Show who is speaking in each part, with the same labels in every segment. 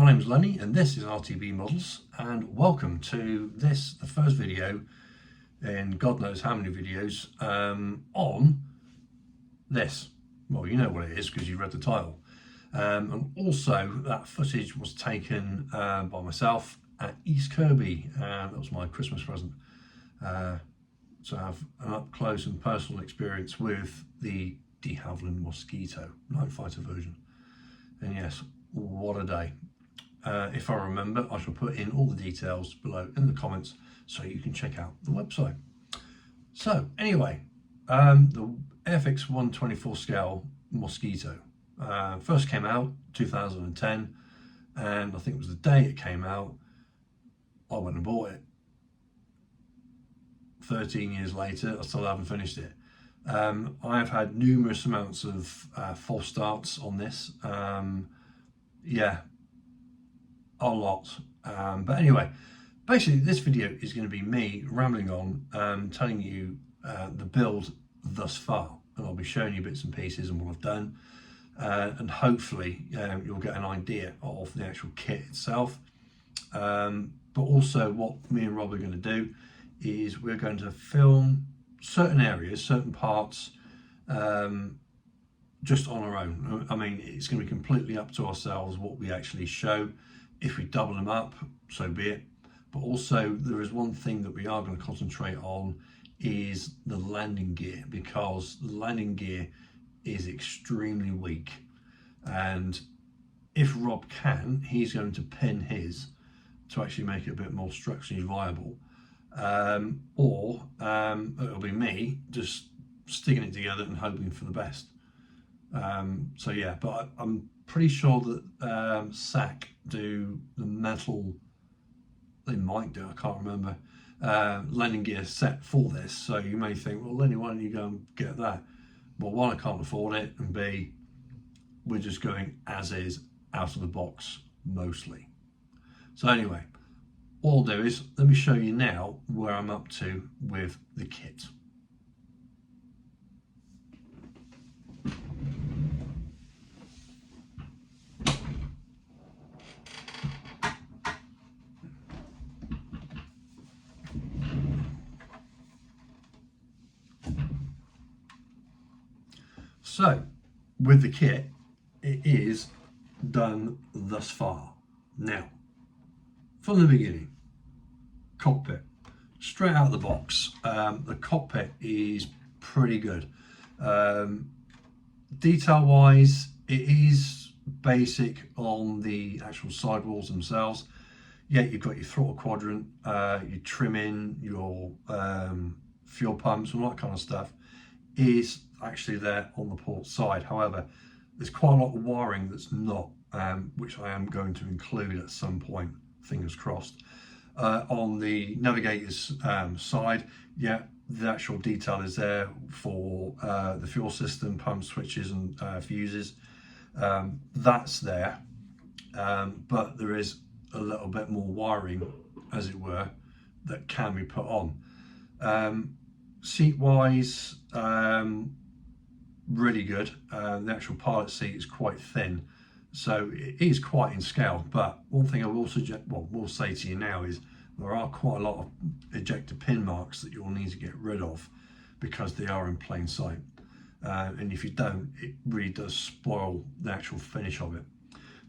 Speaker 1: my name is Lenny and this is R.T.B Models, and welcome to this, the first video in God knows how many videos on this. Well, you know what it is because you read the title. And also that footage was taken by myself at East Kirby. That was my Christmas present. So I have an up close and personal experience with the de Havilland Mosquito night fighter version. And yes, what a day. If I remember, I shall put in all the details below in the comments so you can check out the website. So anyway, the Airfix 1/24 scale Mosquito first came out 2010, and I think it was the day it came out I went and bought it. 13 years later, I still haven't finished it. I've had numerous amounts of false starts on this. Yeah, a lot. But anyway, basically this video is going to be me rambling on, telling you the build thus far, and I'll be showing you bits and pieces and what I've done, and hopefully you'll get an idea of the actual kit itself. But also what me and Rob are going to do is we're going to film certain areas, certain parts, just on our own. I mean, it's going to be completely up to ourselves what we actually show. If we double them up, so be it. But also there is one thing that we are going to concentrate on is the landing gear, because the landing gear is extremely weak, and if Rob can, he's going to pin his to actually make it a bit more structurally viable, or it'll be me just sticking it together and hoping for the best. So yeah, but I'm pretty sure that SAC do the metal, they might do, I can't remember, landing gear set for this. So you may think, well Lenny, why don't you go and get that? Well, one, I can't afford it, and B, we're just going as is, out of the box mostly. So anyway, all I'll do is let me show you now where I'm up to with the kit. So with the kit, it is done thus far. Now, from the beginning, cockpit, straight out of the box, the cockpit is pretty good. Detail wise, it is basic on the actual sidewalls themselves. Yeah, you've got your throttle quadrant, your trimming, your fuel pumps and all that kind of stuff is actually there on the port side. However, there's quite a lot of wiring that's not, which I am going to include at some point, fingers crossed. On the navigator's side, yeah, the actual detail is there for the fuel system, pump switches and fuses. That's there, but there is a little bit more wiring, as it were, that can be put on. Seat wise, really good. The actual pilot seat is quite thin, so it is quite in scale. But one thing I will suggest, well, will say to you now is there are quite a lot of ejector pin marks that you'll need to get rid of because they are in plain sight. And if you don't, it really does spoil the actual finish of it.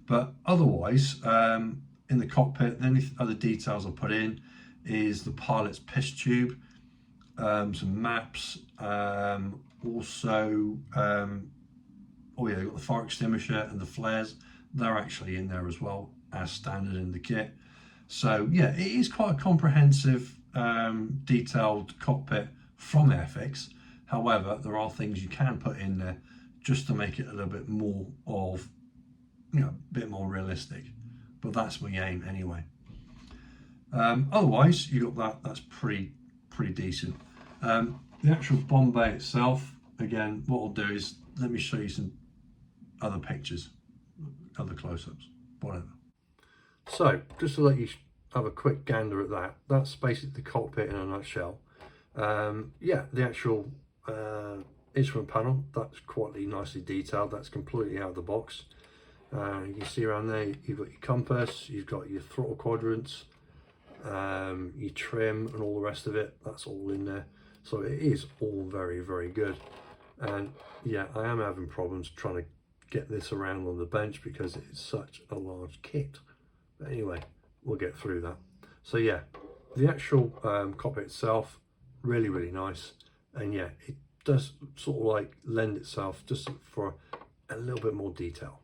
Speaker 1: But otherwise, in the cockpit, the only other details I put in is the pilot's piss tube, some maps, also, oh yeah, you've got the fire extinguisher and the flares. They're actually in there as well as standard in the kit. So yeah, it is quite a comprehensive, detailed cockpit from Airfix. However, there are things you can put in there just to make it a little bit more of, you know, a bit more realistic. But that's my aim anyway. Otherwise, you got that. That's pretty decent. The actual bomb bay itself, again, what I'll do is let me show you some other pictures, other close-ups, whatever. So just to let you have a quick gander at that, that's basically the cockpit in a nutshell. Yeah, the actual instrument panel, that's quite nicely detailed. That's completely out of the box. You can see around there, you've got your compass, you've got your throttle quadrants, your trim and all the rest of it. That's all in there. So it is all very, very good. And yeah, I am having problems trying to get this around on the bench because it's such a large kit. But anyway, we'll get through that. So yeah, the actual cockpit itself, really, really nice. And yeah, it does sort of like lend itself just for a little bit more detail.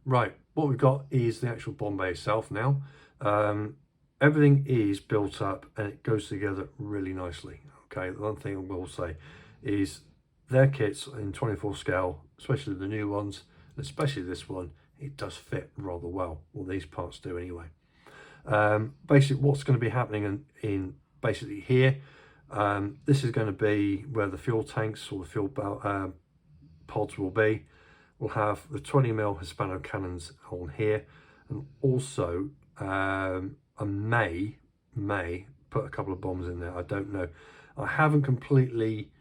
Speaker 1: Right, what we've got is the actual bomb bay itself now. Everything is built up and it goes together really nicely. Okay, the one thing I will say is their kits in 24 scale, especially the new ones, especially this one, it does fit rather well. Well, these parts do anyway. Basically, what's going to be happening in basically here, this is going to be where the fuel tanks or the fuel pods will be. We'll have the 20mm Hispano cannons on here, and also I may put a couple of bombs in there. I don't know. I haven't completely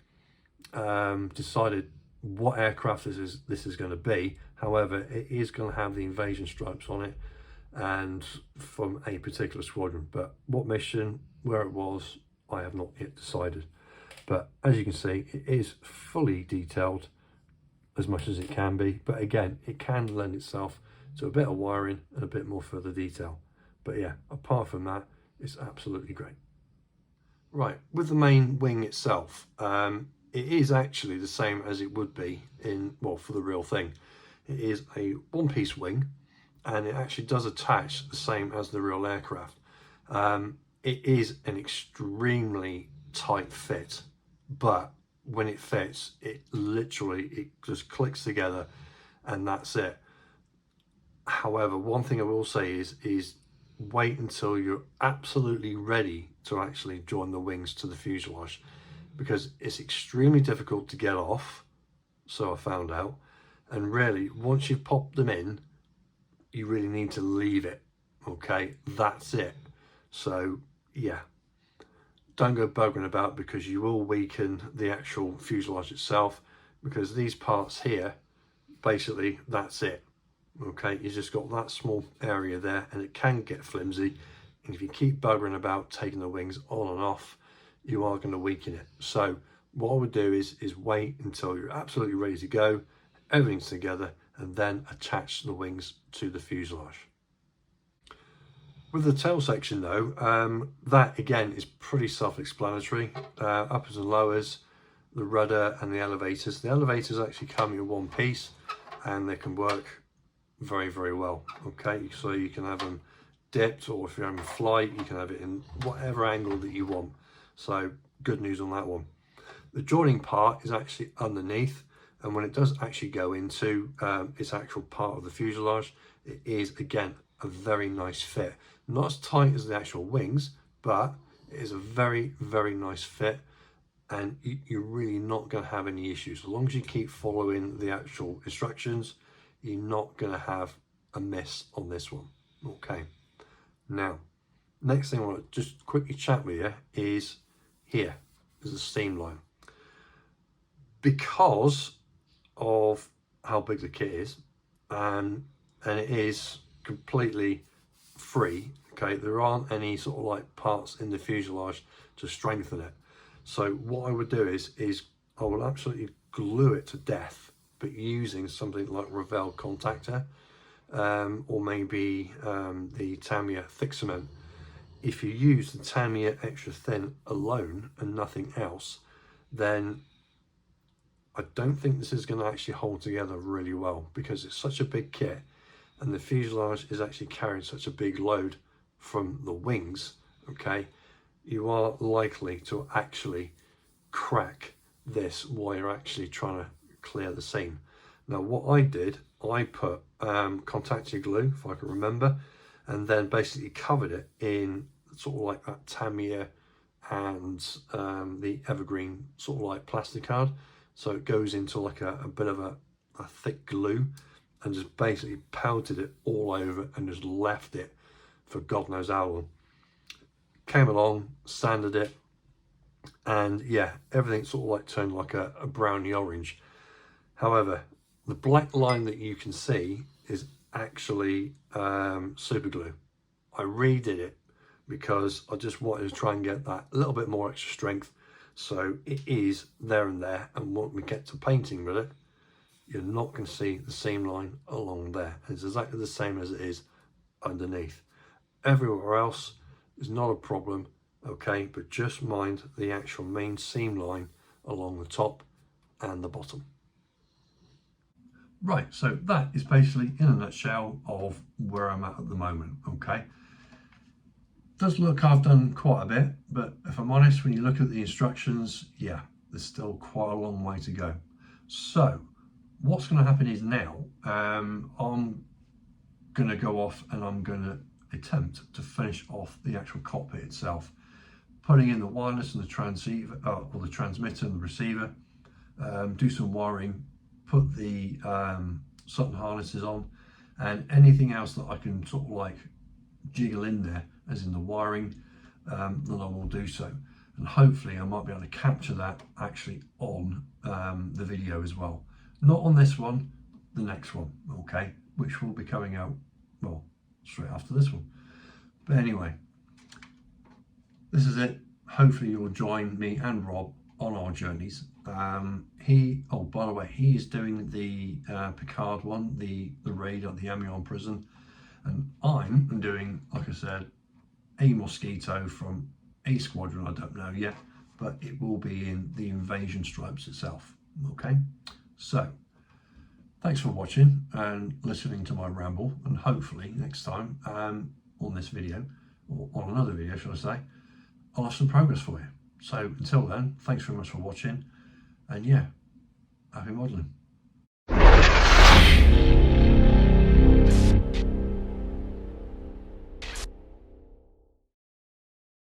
Speaker 1: decided what aircraft this is going to be. However, it is going to have the invasion stripes on it, and from a particular squadron. But what mission, where it was, I have not yet decided. But as you can see, it is fully detailed as much as it can be, but again, it can lend itself to a bit of wiring and a bit more further detail. But yeah, apart from that, it's absolutely great. Right, with the main wing itself, it is actually the same as it would be in, well, for the real thing. It is a one-piece wing, and it actually does attach the same as the real aircraft. It is an extremely tight fit, but when it fits, it just clicks together and that's it. However, one thing I will say is wait until you're absolutely ready to actually join the wings to the fuselage, because it's extremely difficult to get off, so I found out. And really, once you've popped them in, you really need to leave it. Okay, that's it. So yeah, don't go buggering about, because you will weaken the actual fuselage itself, because these parts here, basically that's it. Okay, you just got that small area there and it can get flimsy, and if you keep buggering about taking the wings on and off, you are going to weaken it. So what I would do is wait until you're absolutely ready to go, everything's together, and then attach the wings to the fuselage. With the tail section though, that again is pretty self-explanatory. Uppers and lowers, the rudder and the elevators. The elevators actually come in one piece and they can work very, very well. Okay, so you can have them dipped, or if you're having flight, you can have it in whatever angle that you want. So good news on that one. The joining part is actually underneath, and when it does actually go into its actual part of the fuselage, it is again a very nice fit. Not as tight as the actual wings, but it is a very, very nice fit, and you're really not going to have any issues. As long as you keep following the actual instructions, you're not going to have a miss on this one. Okay, now next thing I want to just quickly chat with you is here is the steam line. Because of how big the kit is, and it is completely free, okay, there aren't any sort of like parts in the fuselage to strengthen it. So what I would do is I will absolutely glue it to death, but using something like Revell contactor, or maybe the Tamiya thick cement. If you use the Tamiya extra thin alone and nothing else, then I don't think this is going to actually hold together really well, because it's such a big kit and the fuselage is actually carrying such a big load from the wings. Okay, you are likely to actually crack this while you're actually trying to clear the seam. Now what I did, I put contactor glue, if I can remember, and then basically covered it in sort of like that Tamiya and the evergreen sort of like plastic card. So it goes into like a bit of a thick glue, and just basically pelted it all over and just left it for God knows how long. Came along, sanded it, and yeah, everything sort of like turned like a browny orange. However, The black line that you can see is actually super glue. I redid it because I just wanted to try and get that little bit more extra strength. So it is there and there, and when we get to painting with it, you're not going to see the seam line along there. It's exactly the same as it is underneath. Everywhere else is not a problem, okay, but just mind the actual main seam line along the top and the bottom. Right, so that is basically in a nutshell of where I'm at the moment, okay. Does look I've done quite a bit, but if I'm honest, when you look at the instructions, yeah, there's still quite a long way to go. So what's going to happen is now I'm going to go off and I'm going to attempt to finish off the actual cockpit itself, putting in the wireless and the transceiver, or the transmitter and the receiver, do some wiring, put the Sutton harnesses on, and anything else that I can sort of like jiggle in there, as in the wiring, then I will do so. And hopefully I might be able to capture that actually on the video as well. Not on this one, the next one, okay, which will be coming out, well, straight after this one. But anyway, this is it. Hopefully you'll join me and Rob on our journeys. Oh, by the way, he is doing the Picard one, the raid at the Amiens prison, and I'm doing, like I said, a Mosquito from a squadron. I don't know yet, but it will be in the invasion stripes itself. Okay, so thanks for watching and listening to my ramble, and hopefully next time on this video, or on another video should I say, I'll have some progress for you. So until then, thanks very much for watching, and yeah, happy modelling.